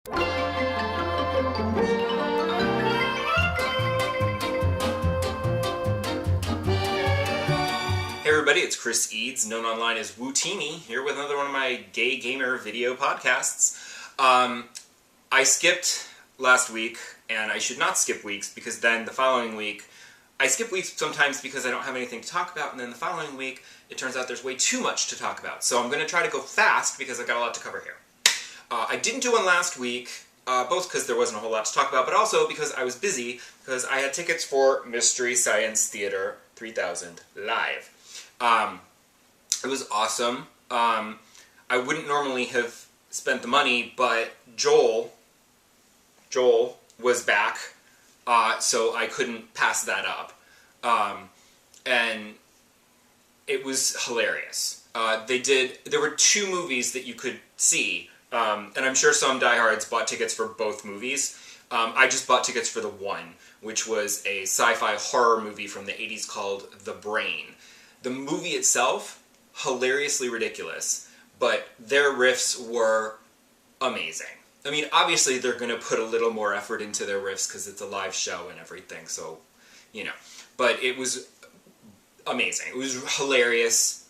Hey everybody, it's Chris Eads, known online as Wootini, here with another one of my gay gamer video podcasts. I skipped last week, and I should not skip weeks, because then the following week, I skip weeks sometimes because I don't have anything to talk about, and then the following week, it turns out there's way too much to talk about. So I'm going to try to go fast, because I've got a lot to cover here. I didn't do one last week, both because there wasn't a whole lot to talk about, but also because I was busy, because I had tickets for Mystery Science Theater 3000 Live. It was awesome. I wouldn't normally have spent the money, but Joel was back, so I couldn't pass that up. And it was hilarious. There were two movies that you could see, and I'm sure some diehards bought tickets for both movies. I just bought tickets for the one, which was a sci-fi horror movie from the 80s called The Brain. The movie itself, hilariously ridiculous, but their riffs were amazing. I mean, obviously they're going to put a little more effort into their riffs because it's a live show and everything, so, you know. But it was amazing. It was hilarious.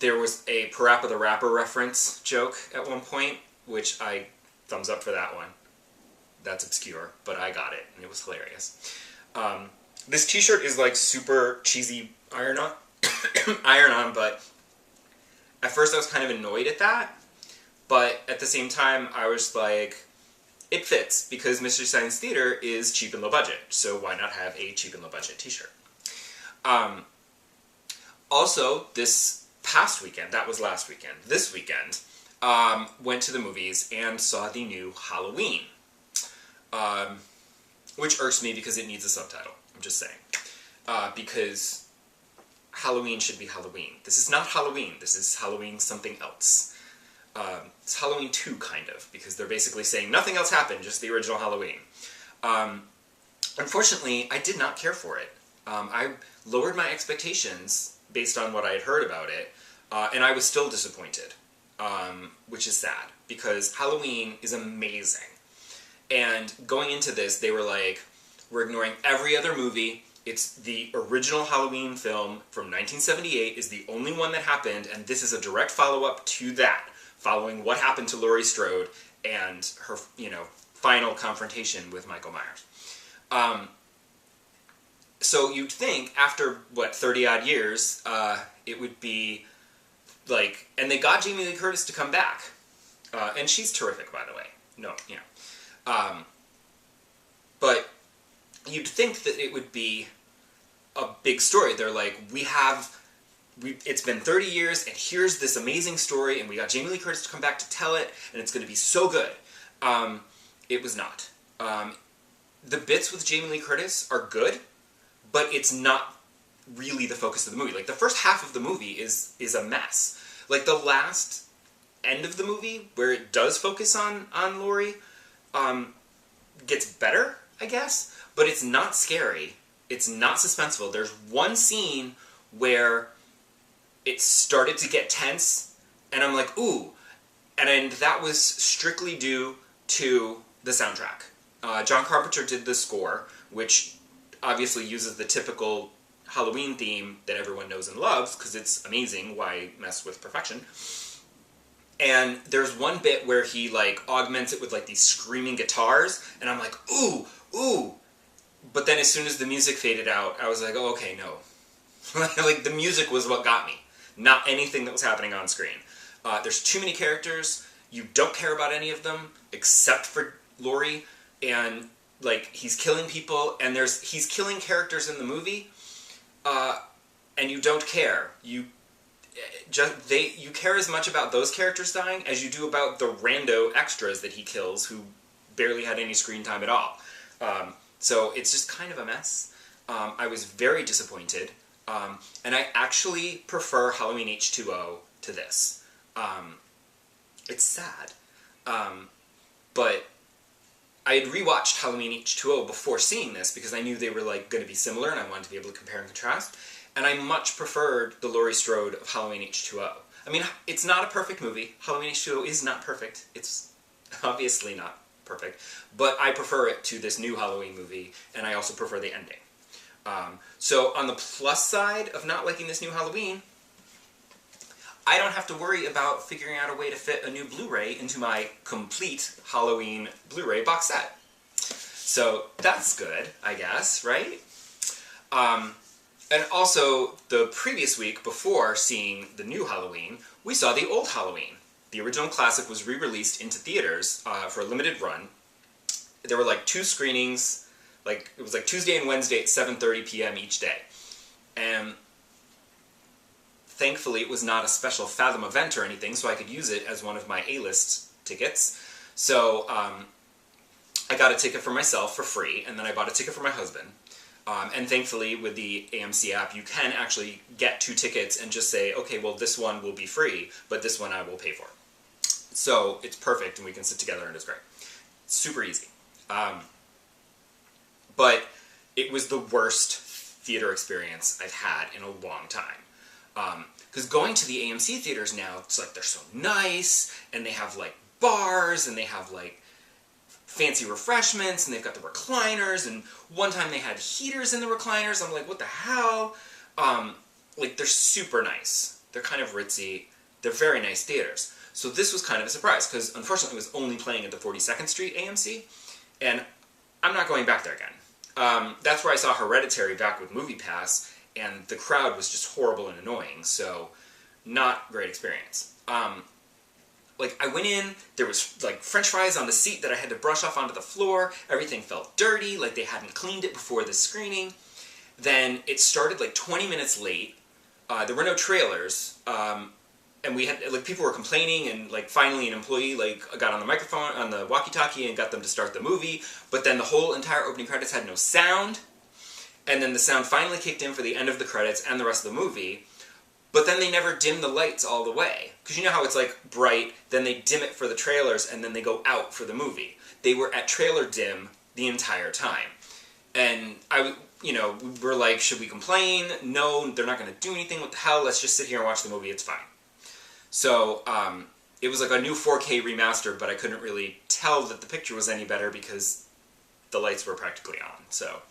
There was a Parappa the Rapper reference joke at one point, which I thumbs up for that one. That's obscure, but I got it, and it was hilarious. This t-shirt is like super cheesy iron-on, but at first I was kind of annoyed at that, but at the same time I was like, it fits, because Mystery Science Theater is cheap and low budget, so why not have a cheap and low budget t-shirt? Also, this past weekend, that was last weekend, this weekend, went to the movies and saw the new Halloween, which irks me because it needs a subtitle. I'm just saying. Because Halloween should be Halloween. This is not Halloween. This is Halloween something else. It's Halloween 2, kind of, because they're basically saying nothing else happened, just the original Halloween. Unfortunately, I did not care for it. I lowered my expectations based on what I had heard about it, and I was still disappointed, which is sad, because Halloween is amazing. And going into this, they were like, we're ignoring every other movie. It's the original Halloween film from 1978 is the only one that happened, and this is a direct follow-up to that, following what happened to Laurie Strode and her, final confrontation with Michael Myers. So you'd think after, 30-odd years, it would be like, and they got Jamie Lee Curtis to come back. And she's terrific, by the way. No, but you'd think that it would be a big story. They're like, it's been 30 years, and here's this amazing story, and we got Jamie Lee Curtis to come back to tell it, and it's going to be so good. It was not. The bits with Jamie Lee Curtis are good, but it's not really the focus of the movie. Like, the first half of the movie is a mess. Like, the last end of the movie, where it does focus on Laurie, gets better, I guess, but it's not scary. It's not suspenseful. There's one scene where it started to get tense, and I'm like, ooh. And that was strictly due to the soundtrack. John Carpenter did the score, which obviously uses the typical Halloween theme that everyone knows and loves, because it's amazing. Why mess with perfection? And there's one bit where he, augments it with, these screaming guitars, and I'm like, ooh, ooh. But then as soon as the music faded out, I was like, oh, okay, no. The music was what got me, not anything that was happening on screen. There's too many characters. You don't care about any of them, except for Laurie, and, he's killing people, and he's killing characters in the movie, and you don't care. You care as much about those characters dying as you do about the rando extras that he kills who barely had any screen time at all. So it's just kind of a mess. I was very disappointed, and I actually prefer Halloween H2O to this. It's sad, but I had rewatched Halloween H2O before seeing this because I knew they were going to be similar and I wanted to be able to compare and contrast, and I much preferred the Laurie Strode of Halloween H2O. I mean, it's not a perfect movie. Halloween H2O is not perfect. It's obviously not perfect. But I prefer it to this new Halloween movie, and I also prefer the ending. So on the plus side of not liking this new Halloween, I don't have to worry about figuring out a way to fit a new Blu-ray into my complete Halloween Blu-ray box set. So that's good, I guess, right? And also, the previous week, before seeing the new Halloween, we saw the old Halloween. The original classic was re-released into theaters for a limited run. There were like 2 screenings, it was like Tuesday and Wednesday at 7:30 p.m. each day. And thankfully it was not a special Fathom event or anything, so I could use it as one of my A-list tickets. So I got a ticket for myself for free, and then I bought a ticket for my husband. And thankfully, with the AMC app, you can actually get 2 tickets and just say, okay, well, this one will be free, but this one I will pay for. So it's perfect, and we can sit together, and it's great. It's super easy. But it was the worst theater experience I've had in a long time. Because going to the AMC theaters now, it's like they're so nice, and they have, like, bars, and they have, like, fancy refreshments, and they've got the recliners, and one time they had heaters in the recliners. I'm like, what the hell? Like, they're super nice. They're kind of ritzy. They're very nice theaters. So this was kind of a surprise, because unfortunately it was only playing at the 42nd Street AMC, and I'm not going back there again. That's where I saw Hereditary back with MoviePass, and the crowd was just horrible and annoying, so not great experience. Like, I went in, there was, like, french fries on the seat that I had to brush off onto the floor, everything felt dirty, like they hadn't cleaned it before the screening. Then it started, like, 20 minutes late. There were no trailers, and we had, like, people were complaining, and, like, finally an employee, like, got on the microphone, on the walkie-talkie, and got them to start the movie, but then the whole entire opening credits had no sound, and then the sound finally kicked in for the end of the credits and the rest of the movie. But then they never dim the lights all the way. Because you know how it's like bright, then they dim it for the trailers, and then they go out for the movie. They were at trailer dim the entire time. And we were like, should we complain? No, they're not going to do anything. What the hell? Let's just sit here and watch the movie. It's fine. So it was like a new 4K remaster, but I couldn't really tell that the picture was any better because the lights were practically on. So,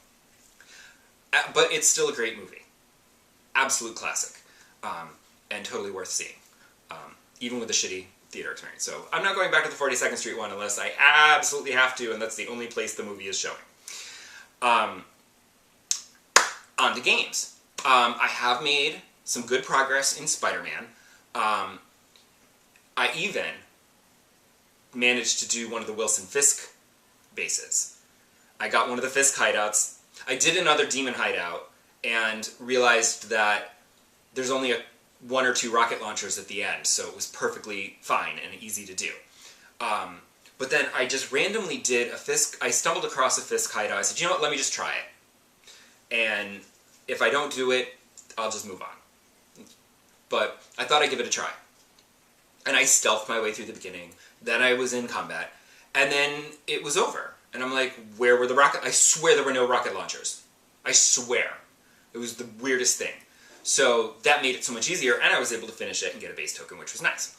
but it's still a great movie. Absolute classic. And totally worth seeing, even with the shitty theater experience. So I'm not going back to the 42nd Street one unless I absolutely have to, and that's the only place the movie is showing. On to games. I have made some good progress in Spider-Man. I even managed to do one of the Wilson Fisk bases. I got one of the Fisk hideouts. I did another demon hideout and realized that there's only 1 or 2 rocket launchers at the end, so it was perfectly fine and easy to do. But then I just randomly did a Fisk, I stumbled across a Fisk hideout. I said, you know what, let me just try it. And if I don't do it, I'll just move on. But I thought I'd give it a try. And I stealthed my way through the beginning, then I was in combat, and then it was over. And I'm like, where were the rocket? I swear there were no rocket launchers. I swear. It was the weirdest thing. So that made it so much easier, and I was able to finish it and get a base token, which was nice.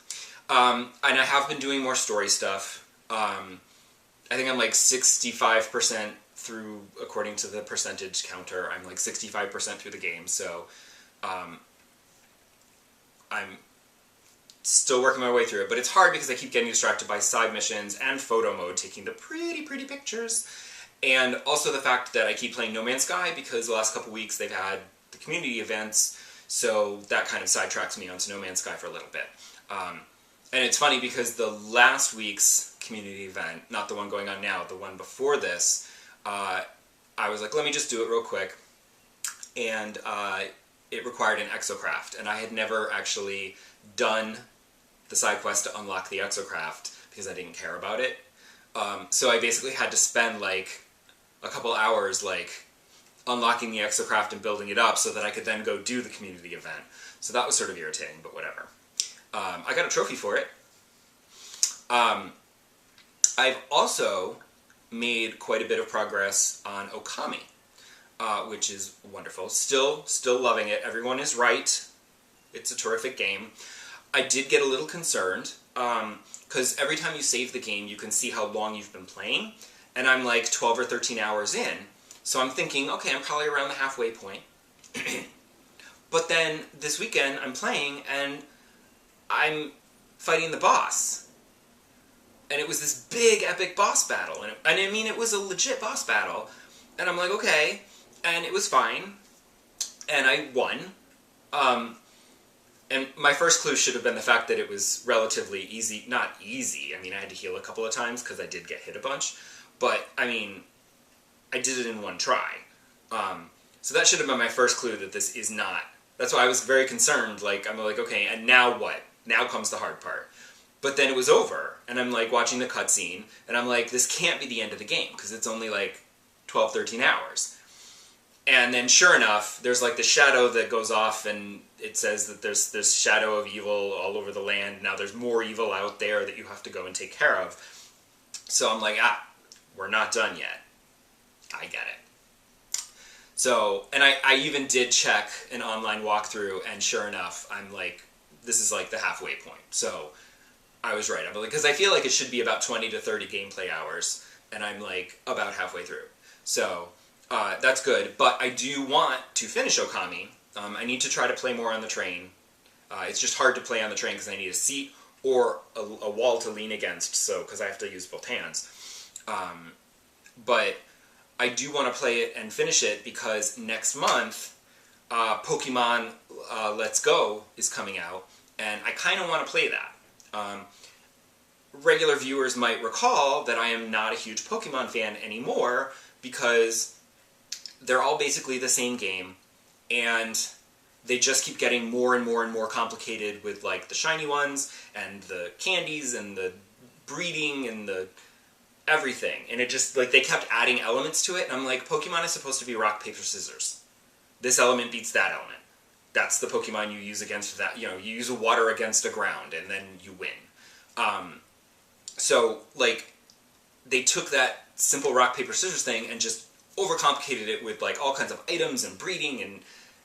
And I have been doing more story stuff. I think I'm like 65% through, according to the percentage counter. I'm like 65% through the game, so I'm still working my way through it. But it's hard because I keep getting distracted by side missions and photo mode, taking the pretty, pretty pictures. And also the fact that I keep playing No Man's Sky because the last couple weeks they've had the community events, so that kind of sidetracks me onto No Man's Sky for a little bit. And it's funny because the last week's community event, not the one going on now, the one before this, I was like, let me just do it real quick. And it required an exocraft, and I had never actually done the side quest to unlock the exocraft because I didn't care about it. So I basically had to spend like a couple hours like unlocking the exocraft and building it up so that I could then go do the community event. So that was sort of irritating, but whatever. I got a trophy for it. I've also made quite a bit of progress on Okami, which is wonderful. Still loving it. Everyone is right. It's a terrific game. I did get a little concerned, because every time you save the game, you can see how long you've been playing, and I'm like 12 or 13 hours in, so I'm thinking, okay, I'm probably around the halfway point. But then, this weekend, I'm playing, and I'm fighting the boss. And it was this big, epic boss battle, and I mean, it was a legit boss battle, and I'm like, okay, and it was fine, and I won. And my first clue should have been the fact that it was relatively easy. Not easy, I mean, I had to heal a couple of times because I did get hit a bunch. But, I mean, I did it in one try. So that should have been my first clue that this is not... That's why I was very concerned. Like, I'm like, okay, and now what? Now comes the hard part. But then it was over, and I'm like watching the cutscene, and I'm like, this can't be the end of the game, because it's only like 12, 13 hours. And then, sure enough, there's like the shadow that goes off, and it says that there's this shadow of evil all over the land. Now there's more evil out there that you have to go and take care of. So I'm like, we're not done yet. I get it. So, and I even did check an online walkthrough, and sure enough, I'm like, this is like the halfway point. So, I was right. I'm like, because I feel like it should be about 20 to 30 gameplay hours, and I'm like about halfway through. So, that's good, but I do want to finish Okami. I need to try to play more on the train. It's just hard to play on the train because I need a seat or a wall to lean against, so because I have to use both hands. But I do want to play it and finish it because next month, Pokemon Let's Go is coming out, and I kind of want to play that. Regular viewers might recall that I am not a huge Pokemon fan anymore because they're all basically the same game, and they just keep getting more and more and more complicated with like the shiny ones, and the candies, and the breeding, and the everything. And it just, like, they kept adding elements to it, and I'm like, Pokemon is supposed to be rock, paper, scissors. This element beats that element. That's the Pokemon you use against that, you know, you use a water against a ground, and then you win. So, like, they took that simple rock, paper, scissors thing and just overcomplicated it with, like, all kinds of items and breeding and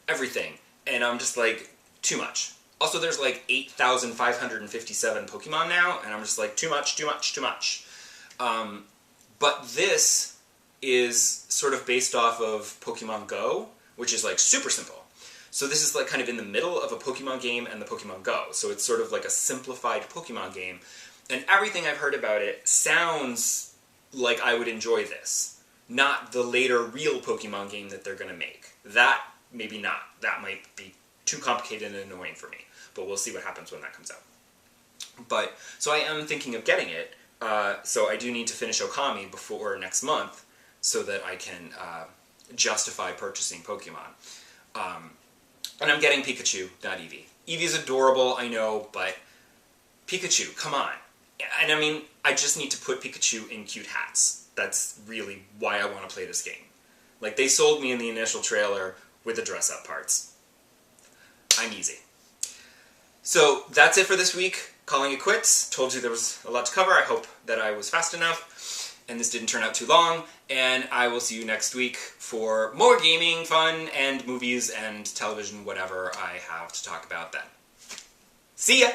everything. And I'm just like, too much. Also, there's, like, 8,557 Pokemon now, and I'm just like, too much, too much, too much. But this is sort of based off of Pokemon Go, which is, like, super simple. So this is, like, kind of in the middle of a Pokemon game and the Pokemon Go. So it's sort of like a simplified Pokemon game. And everything I've heard about it sounds like I would enjoy this. Not the later real Pokemon game that they're going to make. That, maybe not. That might be too complicated and annoying for me. But we'll see what happens when that comes out. But, so I am thinking of getting it. So I do need to finish Okami before next month so that I can justify purchasing Pokemon. And I'm getting Pikachu, not Eevee. Eevee's adorable, I know, but Pikachu, come on. And I mean, I just need to put Pikachu in cute hats. That's really why I want to play this game. Like, they sold me in the initial trailer with the dress-up parts. I'm easy. So, that's it for this week. Calling it quits. Told you there was a lot to cover. I hope that I was fast enough, and this didn't turn out too long. And I will see you next week for more gaming, fun, and movies, and television, whatever I have to talk about then. See ya!